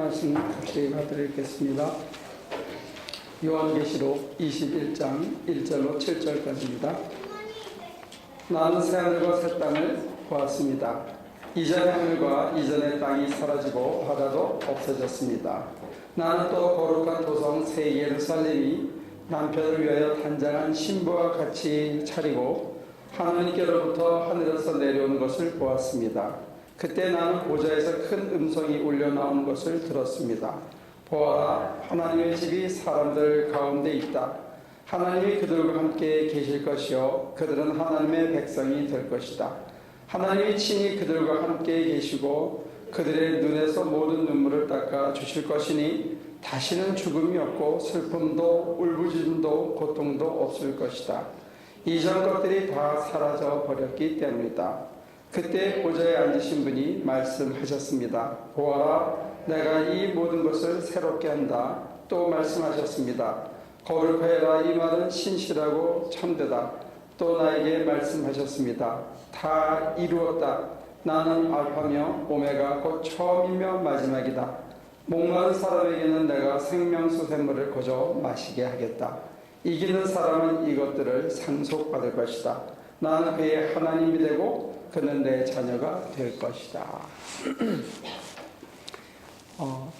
말씀 같이 받드리겠습니다. 요한계시록 21장 1절로 7절까지입니다. 나는 새하늘과 새 땅을 보았습니다. 이전의 하늘과 이전의 땅이 사라지고 바다도 없어졌습니다. 나는 또 거룩한 도성 새 예루살렘이 남편을 위하여 단장한 신부와 같이 차리고 하나님께로부터 하늘에서 내려오는 것을 보았습니다. 그때 나는 보좌에서 큰 음성이 울려 나오는 것을 들었습니다. 보아라, 하나님의 집이 사람들 가운데 있다. 하나님이 그들과 함께 계실 것이요 그들은 하나님의 백성이 될 것이다. 하나님이 친히 그들과 함께 계시고 그들의 눈에서 모든 눈물을 닦아 주실 것이니 다시는 죽음이 없고 슬픔도 울부짖음도 고통도 없을 것이다. 이전 것들이 다 사라져 버렸기 때문이다. 그때 보좌에 앉으신 분이 말씀하셨습니다. 보아라, 내가 이 모든 것을 새롭게 한다. 또 말씀하셨습니다. 거룩하여라, 이 말은 신실하고 참되다. 또 나에게 말씀하셨습니다. 다 이루었다. 나는 알파며 오메가 곧 처음이며 마지막이다. 목마른 사람에게는 내가 생명수 샘물을 거저 마시게 하겠다. 이기는 사람은 이것들을 상속받을 것이다. 나는 그의 하나님이 되고 그는 내 자녀가 될 것이다.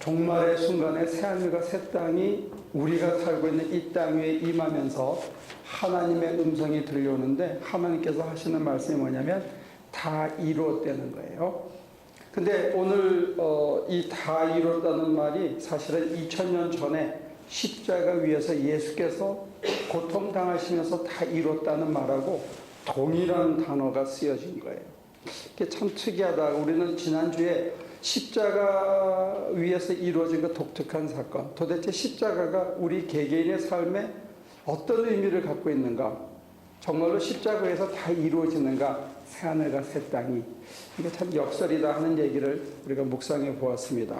종말의 순간에 새하늘과 새 땅이 우리가 살고 있는 이 땅 위에 임하면서 하나님의 음성이 들려오는데 하나님께서 하시는 말씀이 뭐냐면 다 이루었다는 거예요. 근데 오늘 이 다 이루었다는 말이 사실은 2000년 전에 십자가 위에서 예수께서 고통당하시면서 다 이뤘다는 말하고 동일한 단어가 쓰여진 거예요. 이게 참 특이하다. 우리는 지난주에 십자가 위에서 이루어진 그 독특한 사건, 도대체 십자가가 우리 개개인의 삶에 어떤 의미를 갖고 있는가, 정말로 십자가에서 다 이루어지는가, 새하늘과 새 땅이, 이게 참 역설이다 하는 얘기를 우리가 묵상해 보았습니다.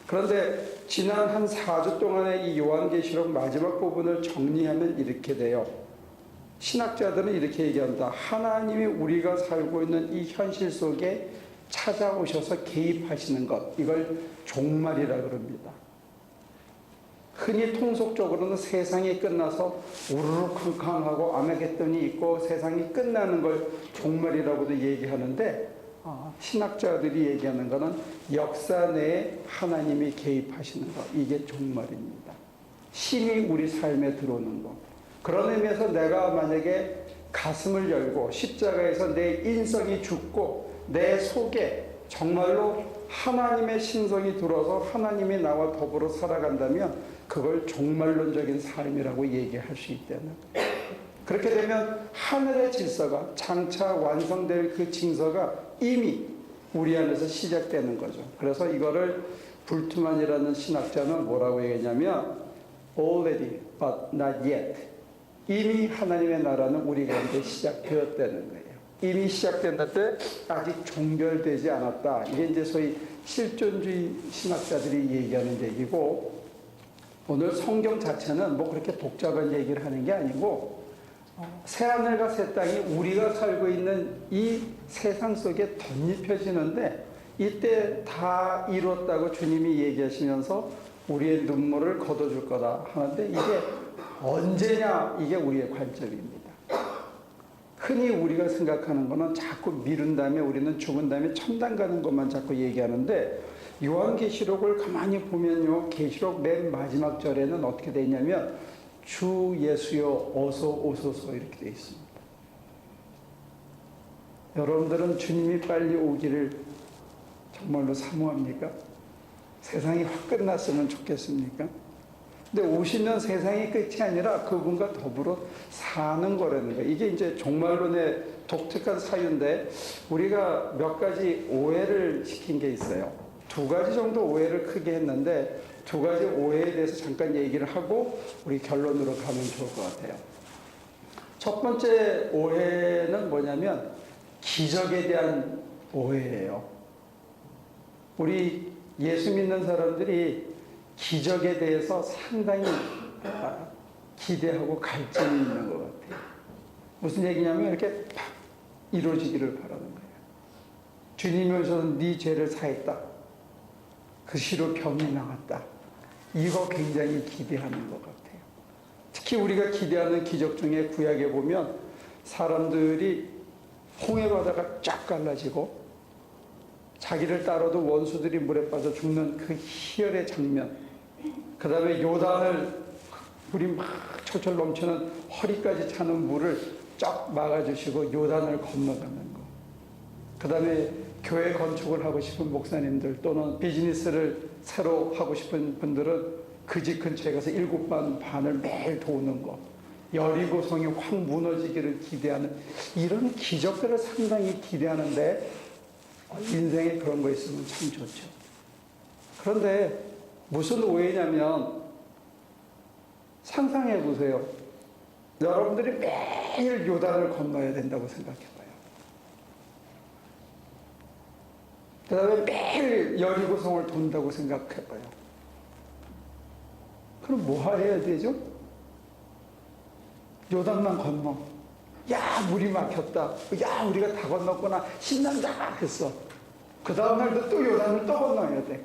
그런데 지난 한 4주 동안의 이 요한계시록 마지막 부분을 정리하면 이렇게 돼요. 신학자들은 이렇게 얘기한다. 하나님이 우리가 살고 있는 이 현실 속에 찾아오셔서 개입하시는 것, 이걸 종말이라 그럽니다. 흔히 통속적으로는 세상이 끝나서 우르르캉캉하고 아메겟돈이 있고 세상이 끝나는 걸 종말이라고도 얘기하는데, 신학자들이 얘기하는 것은 역사 내에 하나님이 개입하시는 것, 이게 종말입니다. 신이 우리 삶에 들어오는 것. 그런 의미에서 내가 만약에 가슴을 열고 십자가에서 내 인성이 죽고 내 속에 정말로 하나님의 신성이 들어서 하나님이 나와 더불어 살아간다면 그걸 종말론적인 삶이라고 얘기할 수 있다는 거예요. 그렇게 되면 하늘의 질서가 장차 완성될 그 징서가 이미 우리 안에서 시작되는 거죠. 그래서 이거를 불트만이라는 신학자는 뭐라고 얘기하냐면 already but not yet. 이미 하나님의 나라는 우리 가운데 시작되었다는 거예요. 이미 시작됐는데 아직 종결되지 않았다. 이게 이제 소위 실존주의 신학자들이 얘기하는 얘기고, 오늘 성경 자체는 뭐 그렇게 복잡한 얘기를 하는 게 아니고 새하늘과 새 땅이 우리가 살고 있는 이 세상 속에 덧입혀지는데 이때 다 이뤘다고 주님이 얘기하시면서 우리의 눈물을 거둬줄 거다 하는데 이게 언제냐, 이게 우리의 관점입니다. 흔히 우리가 생각하는 거는 자꾸 미룬 다음에 우리는 죽은 다음에 천당 가는 것만 자꾸 얘기하는데, 요한계시록을 가만히 보면요, 계시록 맨 마지막 절에는 어떻게 되어 있냐면 주 예수여 어서 오소서 이렇게 되어 있습니다. 여러분들은 주님이 빨리 오기를 정말로 사모합니까? 세상이 확 끝났으면 좋겠습니까? 근데 오시면 세상이 끝이 아니라 그분과 더불어 사는 거라는 거예요. 이게 이제 종말론의 독특한 사유인데, 우리가 몇 가지 오해를 시킨 게 있어요. 2가지 정도 오해를 크게 했는데 2가지 오해에 대해서 잠깐 얘기를 하고 우리 결론으로 가면 좋을 것 같아요. 첫 번째 오해는 뭐냐면 기적에 대한 오해예요. 우리 예수 믿는 사람들이 기적에 대해서 상당히 기대하고 갈증이 있는 것 같아요. 무슨 얘기냐면 이렇게 팍 이루어지기를 바라는 거예요. 주님이 오셔서 네 죄를 사했다. 그 시로 병이 나았다. 이거 굉장히 기대하는 것 같아요. 특히 우리가 기대하는 기적 중에 구약에 보면 사람들이 홍해바다가 쫙 갈라지고 자기를 따라도 원수들이 물에 빠져 죽는 그 희열의 장면, 그 다음에 요단을 물이 막 철철 넘치는 허리까지 차는 물을 쫙 막아주시고 요단을 건너가는 거. 그 다음에 교회 건축을 하고 싶은 목사님들 또는 비즈니스를 새로 하고 싶은 분들은 그 집 근처에 가서 7번 반을 매일 도우는 거. 여리고성이 확 무너지기를 기대하는 이런 기적들을 상당히 기대하는데 인생에 그런 거 있으면 참 좋죠. 그런데 무슨 오해냐면 상상해 보세요. 여러분들이 매일 요단을 건너야 된다고 생각해 봐요. 그 다음에 매일 여리고성을 돈다고 생각해 봐요. 그럼 뭐 해야 되죠? 요단만 건너. 야, 물이 막혔다. 야, 우리가 다 건넜구나. 신난다. 했어. 그 다음날도 또 요단을 또 건너야 돼.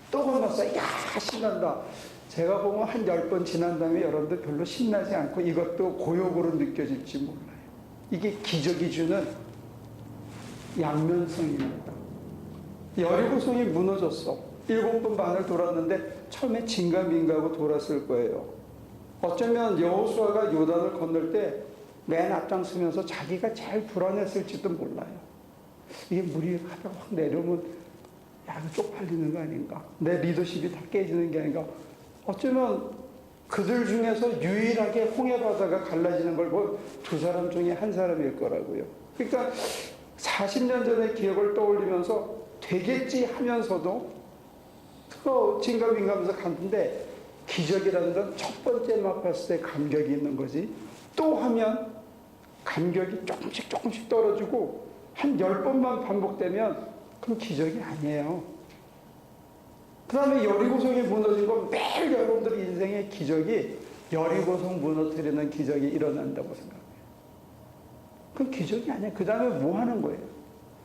또 건넜어. 야, 신난다. 제가 보면 한 10번 지난 다음에 여러분들 별로 신나지 않고 이것도 고역으로 느껴질지 몰라요. 이게 기적이 주는 양면성입니다. 여리고성이 무너졌어. 7번 반을 돌았는데 처음에 진가민가하고 돌았을 거예요. 어쩌면 여호수아가 요단을 건널 때 맨 앞장서면서 자기가 제일 불안했을지도 몰라요. 이게 물이 하다가 확 내려오면 야, 이거 쪽팔리는 거 아닌가? 내 리더십이 다 깨지는 게 아닌가? 어쩌면 그들 중에서 유일하게 홍해바다가 갈라지는 걸 본 2사람 중에 한 사람일 거라고요. 그러니까 40년 전의 기억을 떠올리면서 되겠지 하면서도 그 진감인가하면서 갔는데 기적이라는 건 첫 번째 맛봤을 때 감격이 있는 거지. 또 하면 감격이 조금씩 떨어지고 한 10번만 반복되면 그럼 기적이 아니에요. 그 다음에 여리고성이 무너진 건 매일 여러분들 인생의 기적이 여리고성 무너뜨리는 기적이 일어난다고 생각해요. 그건 기적이 아니에요. 그 다음에 뭐 하는 거예요?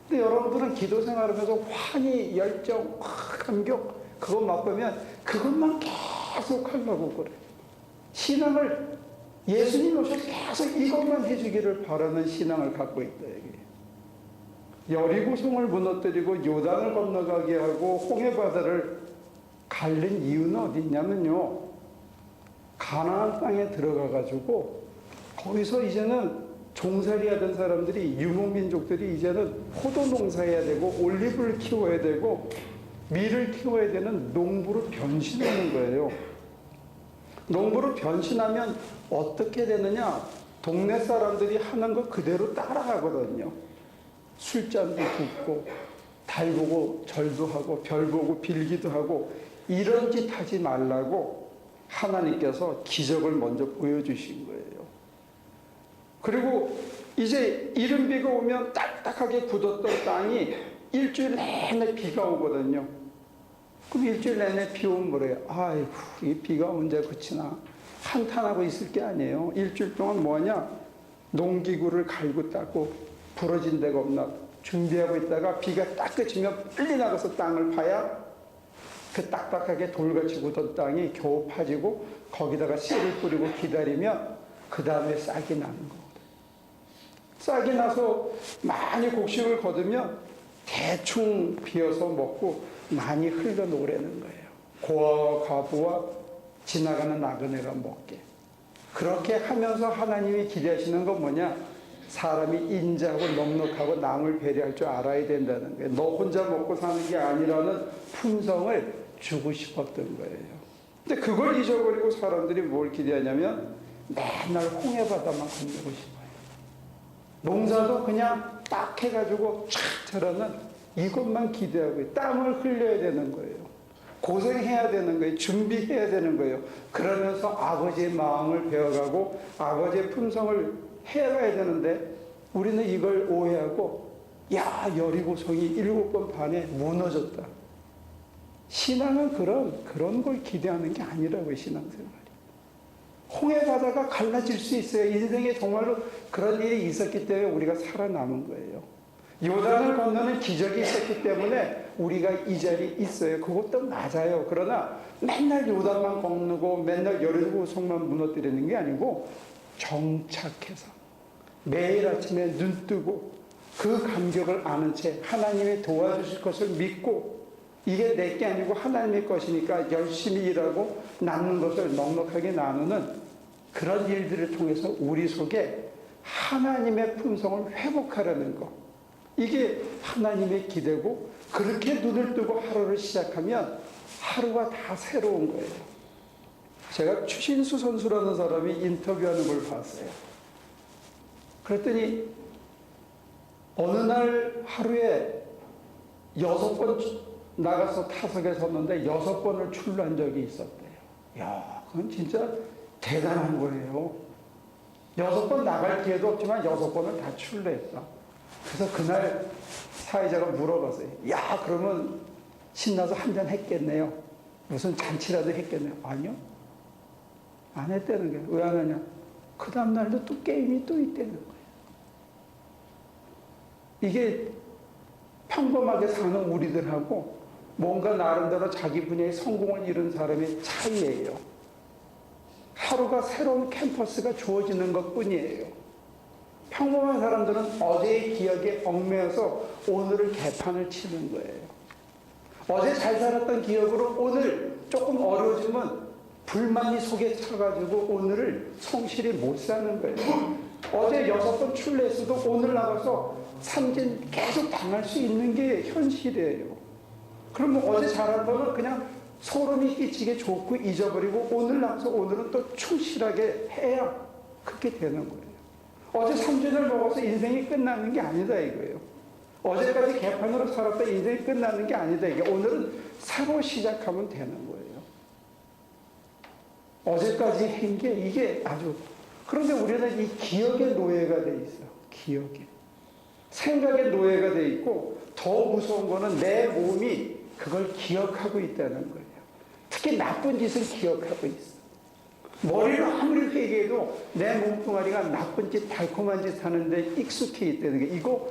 근데 여러분들은 기도 생활하면서 환희, 열정, 감격 그것 맛보면 그것만 계속 하려고 그래. 신앙을 예수님 오셔서 계속 이것만 해주기를 바라는 신앙을 갖고 있다 얘기예요. 여리고성을 무너뜨리고 요단을 건너가게 하고 홍해바다를 갈린 이유는 어디 있냐면요. 가나안 땅에 들어가가지고 거기서 이제는 종살이 하던 사람들이 유목민족들이 이제는 포도 농사해야 되고 올리브를 키워야 되고 밀을 키워야 되는 농부로 변신하는 거예요. 농부로 변신하면 어떻게 되느냐? 동네 사람들이 하는 거 그대로 따라가거든요. 술잔도 붓고 달 보고 절도 하고 별 보고 빌기도 하고 이런 짓 하지 말라고 하나님께서 기적을 먼저 보여주신 거예요. 그리고 이제 이른비가 오면 딱딱하게 굳었던 땅이 일주일 내내 비가 오거든요. 그럼 일주일 내내 비 오면 뭐래요? 아이고, 이 비가 언제 그치나. 한탄하고 있을 게 아니에요. 일주일 동안 뭐하냐? 농기구를 갈고 닦고 부러진 데가 없나 준비하고 있다가 비가 딱 그치면 빨리 나가서 땅을 파야 그 딱딱하게 돌같이 굳은 땅이 겨우 파지고 거기다가 씨를 뿌리고 기다리면 그 다음에 싹이 나는 거거든요. 싹이 나서 많이 곡식을 거두면 대충 비어서 먹고 많이 흘러놓으라는 거예요. 고아와 과부와 지나가는 나그네가 먹게. 그렇게 하면서 하나님이 기대하시는 건 뭐냐? 사람이 인자하고 넉넉하고 남을 배려할 줄 알아야 된다는 거예요. 너 혼자 먹고 사는 게 아니라는 품성을 주고 싶었던 거예요. 근데 그걸 잊어버리고 사람들이 뭘 기대하냐면 맨날 홍해바다만 건너고 싶어요. 농사도 그냥 딱 해가지고 촥 자라는 이것만 기대하고 있어요. 땀을 흘려야 되는 거예요. 고생해야 되는 거예요. 준비해야 되는 거예요. 그러면서 아버지의 마음을 배워가고 아버지의 품성을 해가야 되는데 우리는 이걸 오해하고 야, 여리고성이 7번 반에 무너졌다. 신앙은 그런 걸 기대하는 게 아니라고요. 신앙생활이. 홍해바다가 갈라질 수 있어요. 인생에 정말로 그런 일이 있었기 때문에 우리가 살아남은 거예요. 요단을 건너는 기적이 있었기 때문에 우리가 이 자리에 있어요. 그것도 맞아요. 그러나 맨날 요단만 걷고 맨날 여리고성만 무너뜨리는 게 아니고 정착해서 매일 아침에 눈 뜨고 그 감격을 아는 채 하나님의 도와주실 것을 믿고 이게 내 게 아니고 하나님의 것이니까 열심히 일하고 남는 것을 넉넉하게 나누는 그런 일들을 통해서 우리 속에 하나님의 품성을 회복하려는 것. 이게 하나님의 기대고 그렇게 눈을 뜨고 하루를 시작하면 하루가 다 새로운 거예요. 제가 추신수 선수라는 사람이 인터뷰하는 걸 봤어요. 그랬더니 어느 날 하루에 6번 나가서 타석에 섰는데 6번을 출루한 적이 있었대요. 야, 그건 진짜 대단한 거예요. 6번 나갈 기회도 없지만 6번을 다 출루했다. 그래서 그날 사회자가 물어봤어요. 야, 그러면 신나서 한잔 했겠네요. 무슨 잔치라도 했겠네요. 아니요. 안 했다는 거예요. 왜 안 하냐? 그 다음날도 또 게임이 또 있다는 거예요. 이게 평범하게 사는 우리들하고 뭔가 나름대로 자기 분야의 성공을 이룬 사람의 차이예요. 하루가 새로운 캠퍼스가 주어지는 것 뿐이에요. 평범한 사람들은 어제의 기억에 얽매여서 오늘을 개판을 치는 거예요. 어제 잘 살았던 기억으로 오늘 조금 어려워지면 불만이 속에 차가지고 오늘을 성실히 못 사는 거예요. 어제 6번 출루했어도 오늘 나가서 삼진 계속 당할 수 있는 게 현실이에요. 그러면 어제 잘한 거는 그냥 소름이 끼치게 좋고 잊어버리고 오늘 나가서 오늘은 또 충실하게 해야 그렇게 되는 거예요. 어제 삼진을 먹어서 인생이 끝나는 게 아니다 이거예요. 어제까지 개판으로 살았다 인생이 끝나는 게 아니다 이게 오늘은 새로 시작하면 되는 거예요. 어제까지 한 게 이게 아주 그런데 우리는 이 기억의 노예가 돼 있어요. 기억에 생각의 노예가 돼 있고 더 무서운 거는 내 몸이 그걸 기억하고 있다는 거예요. 특히 나쁜 짓을 기억하고 있어. 머리로 아무리 회개해도 내 몸뚱아리가 나쁜 짓, 달콤한 짓 하는데 익숙해 있다는 게 이거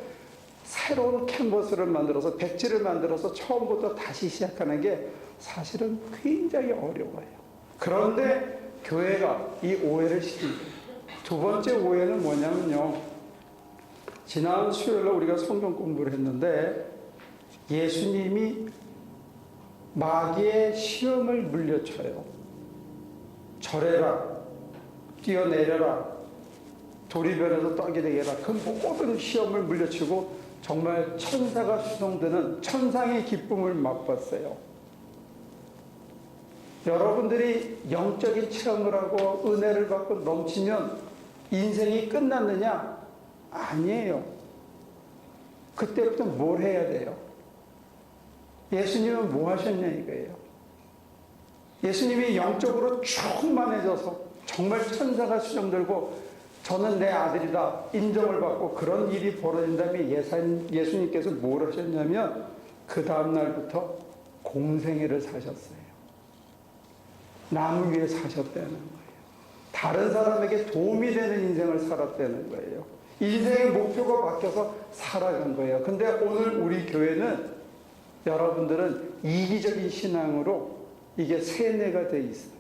새로운 캔버스를 만들어서 백지를 만들어서 처음부터 다시 시작하는 게 사실은 굉장히 어려워요. 그런데 교회가 이 오해를 시킨 거예요. 두 번째 오해는 뭐냐면요. 지난 수요일날 우리가 성경 공부를 했는데 예수님이 마귀의 시험을 물려쳐요. 절해라, 뛰어내려라, 도리변에서 떡이 되게라. 그 모든 시험을 물려치고 정말 천사가 수송되는 천상의 기쁨을 맛봤어요. 여러분들이 영적인 체험을 하고 은혜를 받고 넘치면 인생이 끝났느냐? 아니에요. 그때부터 뭘 해야 돼요? 예수님은 뭐 하셨냐 이거예요. 예수님이 영적으로 충만해져서 정말 천사가 수정들고 저는 내 아들이다 인정을 받고 그런 일이 벌어진 다음에 예수님께서 뭘 하셨냐면 그 다음날부터 공생애를 사셨어요. 남을 위해 사셨다는 거예요. 다른 사람에게 도움이 되는 인생을 살았다는 거예요. 인생의 목표가 바뀌어서 살아간 거예요. 근데 오늘 우리 교회는 여러분들은 이기적인 신앙으로 이게 세뇌가 돼 있어요.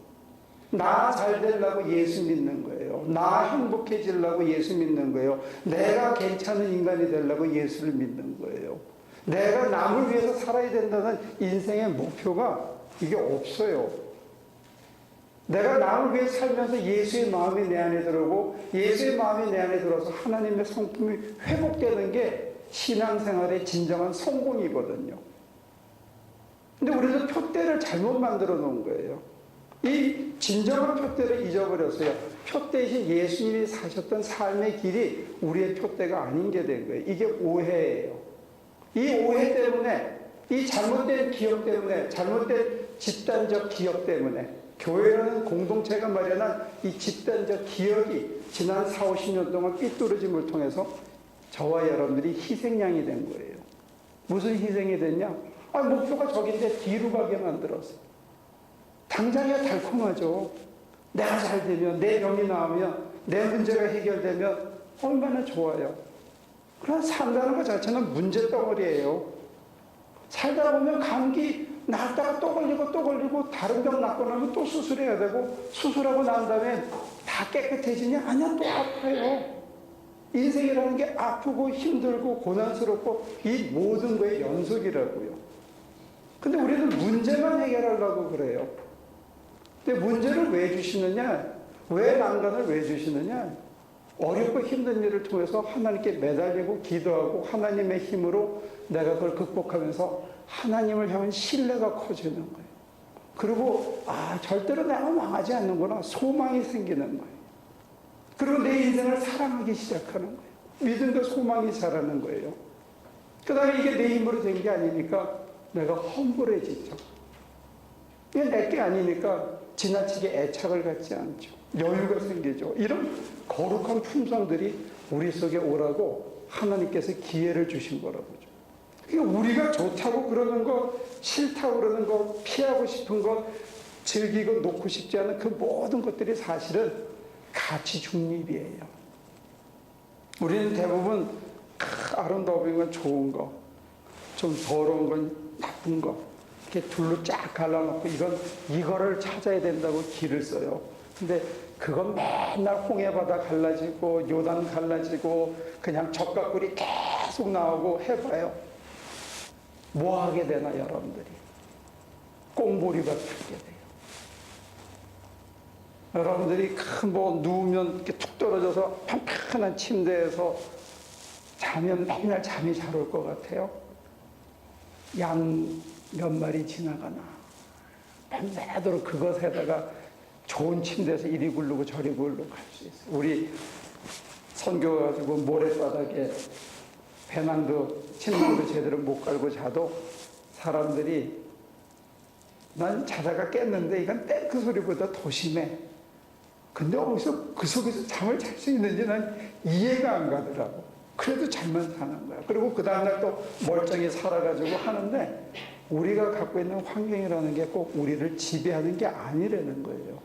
나 잘 되려고 예수 믿는 거예요. 나 행복해지려고 예수 믿는 거예요. 내가 괜찮은 인간이 되려고 예수를 믿는 거예요. 내가 남을 위해서 살아야 된다는 인생의 목표가 이게 없어요. 내가 남을 위해 살면서 예수의 마음이 내 안에 들어오고 예수의 마음이 내 안에 들어서 하나님의 성품이 회복되는 게 신앙생활의 진정한 성공이거든요. 근데 우리는 표대를 잘못 만들어 놓은 거예요. 이 진정한 표대를 잊어버렸어요. 표대이신 예수님이 사셨던 삶의 길이 우리의 표대가 아닌 게 된 거예요. 이게 오해예요. 이 오해 때문에, 이 잘못된 기억 때문에, 잘못된 집단적 기억 때문에 교회라는 공동체가 마련한 이 집단적 기억이 지난 4, 50년 동안 삐뚤어짐을 통해서 저와 여러분들이 희생양이 된 거예요. 무슨 희생이 됐냐? 목표가 저긴데 뒤로 가게 만들었어. 당장이야 달콤하죠. 내가 잘 되면, 내 병이 나으면, 내 문제가 해결되면 얼마나 좋아요. 그러나 산다는 것 자체는 문제 덩어리예요. 살다 보면 감기 났다가 또 걸리고 다른 병 낫고 나면 또 수술해야 되고 수술하고 난 다음에 다 깨끗해지냐? 아니야, 또 아파요. 인생이라는 게 아프고 힘들고 고난스럽고 이 모든 거의 연속이라고요. 근데 우리는 문제만 해결하려고 그래요. 근데 문제를 왜 주시느냐? 왜 난간을 왜 주시느냐? 어렵고 힘든 일을 통해서 하나님께 매달리고 기도하고 하나님의 힘으로 내가 그걸 극복하면서 하나님을 향한 신뢰가 커지는 거예요. 그리고 절대로 내가 망하지 않는구나. 소망이 생기는 거예요. 그리고 내 인생을 사랑하기 시작하는 거예요. 믿음과 소망이 자라는 거예요. 그 다음에 이게 내 힘으로 된 게 아니니까 내가 험불해지죠. 이게 내 게 아니니까 지나치게 애착을 갖지 않죠. 여유가 생기죠. 이런 거룩한 품성들이 우리 속에 오라고 하나님께서 기회를 주신 거라고요. 그러니까 우리가 좋다고 그러는 것, 싫다고 그러는 것, 피하고 싶은 것, 즐기고 놓고 싶지 않은 그 모든 것들이 사실은 가치 중립이에요. 우리는 대부분 아름다운 건 좋은 거, 좀 더러운 건 나쁜 거, 이렇게 둘로 쫙 갈라놓고 이거를 찾아야 된다고 길을 써요. 근데 그건 맨날 홍해바다 갈라지고 요단 갈라지고 그냥 적각꿀이 계속 나오고 해봐요. 뭐 하게 되나 여러분들이? 꽁보리가 타게 돼요. 여러분들이 누우면 이렇게 툭 떨어져서 편편한 침대에서 자면 맨날 잠이 잘 올 것 같아요. 양 몇 마리 지나가나 밤새도록 그것에다가 좋은 침대에서 이리 굴르고 저리 굴르고 갈 수 있어요. 우리 선교 가지고 모래바닥에 침낭도 제대로 못 깔고 자도 사람들이 난 자다가 깼는데 이건 탱크 소리보다 더 심해. 근데 어디서 그 속에서 잠을 잘 수 있는지 난 이해가 안 가더라고. 그래도 잠만 사는 거야. 그리고 그 다음날 또 멀쩡히 살아가지고 하는데 우리가 갖고 있는 환경이라는 게 꼭 우리를 지배하는 게 아니라는 거예요.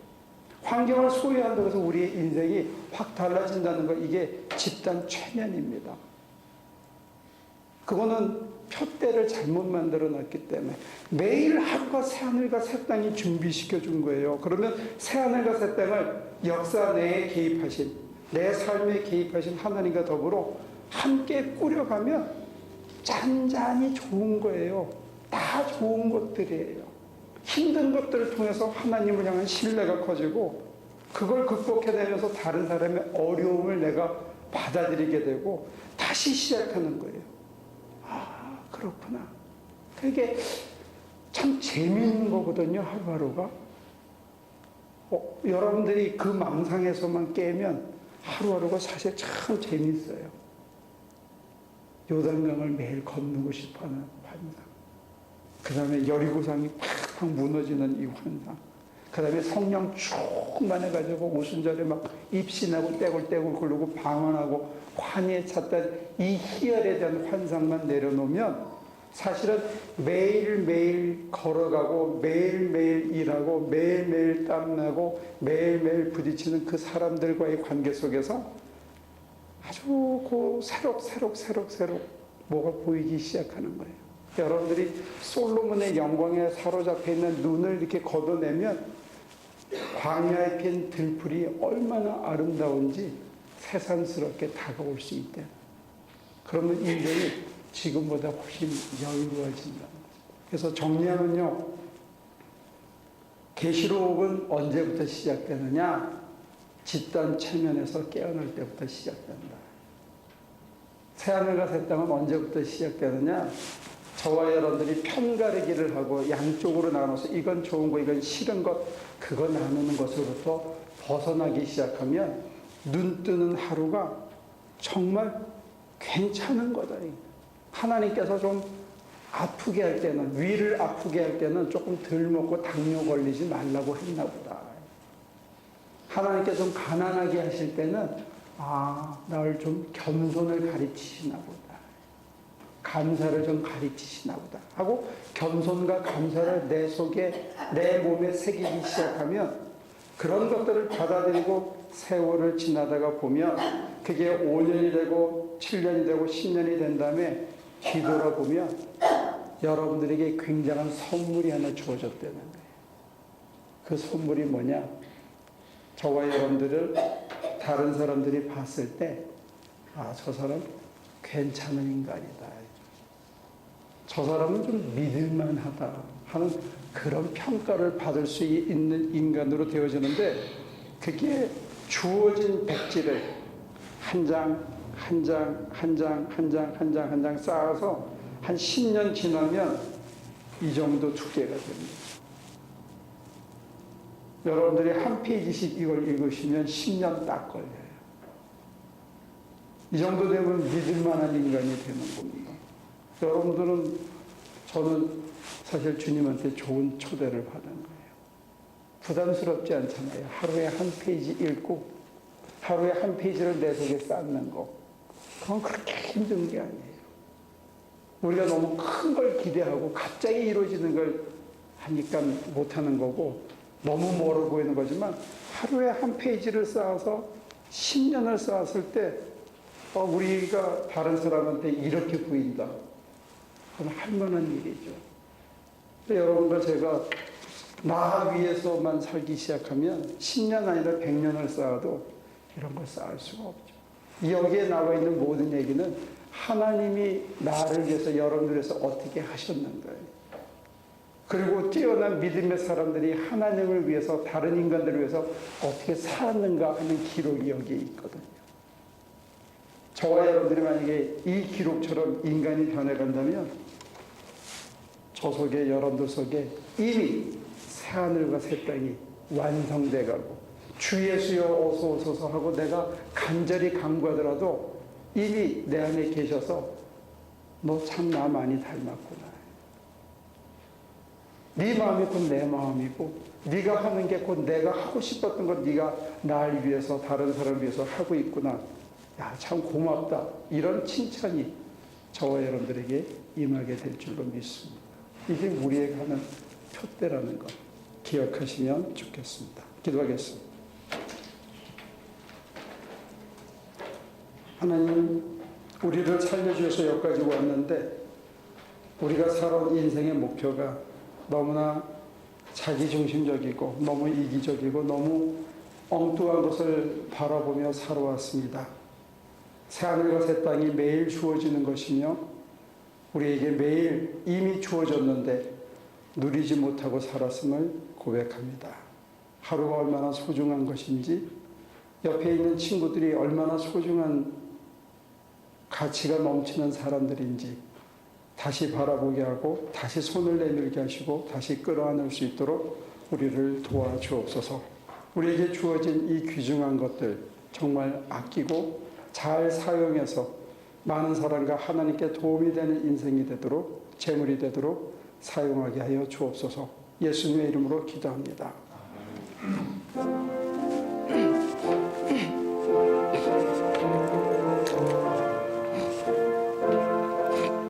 환경을 소유한다고 해서 우리의 인생이 확 달라진다는 거, 이게 집단 최면입니다. 그거는 표대를 잘못 만들어 놨기 때문에 매일 하루가 새하늘과 새 땅이 준비시켜 준 거예요. 그러면 새하늘과 새 땅을 역사 내에 개입하신, 내 삶에 개입하신 하나님과 더불어 함께 꾸려가면 잔잔히 좋은 거예요. 다 좋은 것들이에요. 힘든 것들을 통해서 하나님을 향한 신뢰가 커지고 그걸 극복해내면서 다른 사람의 어려움을 내가 받아들이게 되고 다시 시작하는 거예요. 그렇구나. 그게 참 재미있는 거거든요, 하루하루가. 여러분들이 그 망상에서만 깨면 하루하루가 사실 참 재미있어요. 요단강을 매일 건너고 싶어하는 환상. 그 다음에 여리고성이 팍팍 무너지는 이 환상. 그 다음에 성령 충만해가지고 오순절에 막 입신하고 떼굴떼굴 굴르고 방언하고 환희에 찼던 이 희열에 대한 환상만 내려놓으면 사실은 매일매일 걸어가고 매일매일 일하고 매일매일 땀나고 매일매일 부딪히는 그 사람들과의 관계 속에서 아주 새록 뭐가 보이기 시작하는 거예요. 여러분들이 솔로몬의 영광에 사로잡혀 있는 눈을 이렇게 걷어내면 광야에 핀 들풀이 얼마나 아름다운지 새삼스럽게 다가올 수 있대. 그러면 인생이 지금보다 훨씬 여유로워진다는 거죠. 그래서 정리하면요, 계시록은 언제부터 시작되느냐? 집단 체면에서 깨어날 때부터 시작된다. 새하늘과 새 땅은 언제부터 시작되느냐? 저와 여러분들이 편가르기를 하고 양쪽으로 나눠서 이건 좋은 거, 이건 싫은 것, 그거 나누는 것으로부터 벗어나기 시작하면 눈 뜨는 하루가 정말 괜찮은 거다. 하나님께서 좀 아프게 할 때는, 위를 아프게 할 때는 조금 덜 먹고 당뇨 걸리지 말라고 했나 보다. 하나님께서 좀 가난하게 하실 때는 나를 좀 겸손을 가르치시나 보다. 감사를 좀 가르치시나 보다 하고 겸손과 감사를 내 속에, 내 몸에 새기기 시작하면 그런 것들을 받아들이고 세월을 지나다가 보면 그게 5년이 되고 7년이 되고 10년이 된 다음에 뒤돌아보면 여러분들에게 굉장한 선물이 하나 주어졌다는 거예요. 그 선물이 뭐냐? 저와 여러분들을 다른 사람들이 봤을 때, 아, 저 사람 괜찮은 인간이다. 저 사람은 좀 믿을만하다 하는 그런 평가를 받을 수 있는 인간으로 되어지는데, 그게 주어진 백지를 한 장, 한 장, 한 장, 한 장, 한 장, 한 장 쌓아서 한 10년 지나면 이 정도 두께가 됩니다. 여러분들이 한 페이지씩 이걸 읽으시면 10년 딱 걸려요. 이 정도 되면 믿을 만한 인간이 되는 겁니다. 여러분들은, 저는 사실 주님한테 좋은 초대를 받은 거예요. 부담스럽지 않잖아요. 하루에 한 페이지 읽고 하루에 한 페이지를 내 속에 쌓는 거. 그건 그렇게 힘든 게 아니에요. 우리가 너무 큰 걸 기대하고 갑자기 이루어지는 걸 하니까 못하는 거고, 너무 멀어 보이는 거지만 하루에 한 페이지를 쌓아서 10년을 쌓았을 때 우리가 다른 사람한테 이렇게 보인다. 그건 할 만한 일이죠. 여러분과 제가 나 위해서만 살기 시작하면 10년 아니라 100년을 쌓아도 이런 걸 쌓을 수가 없죠. 여기에 나와 있는 모든 얘기는 하나님이 나를 위해서, 여러분들 위해서 어떻게 하셨는가요. 그리고 뛰어난 믿음의 사람들이 하나님을 위해서, 다른 인간들을 위해서 어떻게 살았는가 하는 기록이 여기에 있거든요. 저와 여러분들이 만약에 이 기록처럼 인간이 변해간다면 저 속에, 여러분들 속에 이미 새하늘과 새 땅이 완성돼 가고, 주 예수여 어서 오소서 하고 내가 간절히 간구하더라도 이미 내 안에 계셔서 너 참 나 많이 닮았구나. 네 마음이 곧 내 마음이고, 네가 하는 게 곧 내가 하고 싶었던 걸 네가 날 위해서, 다른 사람을 위해서 하고 있구나. 야, 참 고맙다. 이런 칭찬이 저와 여러분들에게 임하게 될 줄로 믿습니다. 이게 우리에게 하는 표대라는 것 기억하시면 좋겠습니다. 기도하겠습니다. 하나님, 우리를 살려주셔서 여기까지 왔는데 우리가 살아온 인생의 목표가 너무나 자기중심적이고 너무 이기적이고 너무 엉뚱한 것을 바라보며 살아왔습니다. 새하늘과 새 땅이 매일 주어지는 것이며 우리에게 매일 이미 주어졌는데 누리지 못하고 살았음을 고백합니다. 하루가 얼마나 소중한 것인지, 옆에 있는 친구들이 얼마나 소중한 가치가 넘치는 사람들인지 다시 바라보게 하고 다시 손을 내밀게 하시고 다시 끌어안을 수 있도록 우리를 도와주옵소서. 우리에게 주어진 이 귀중한 것들 정말 아끼고 잘 사용해서 많은 사람과 하나님께 도움이 되는 인생이 되도록, 재물이 되도록 사용하게 하여 주옵소서. 예수님의 이름으로 기도합니다.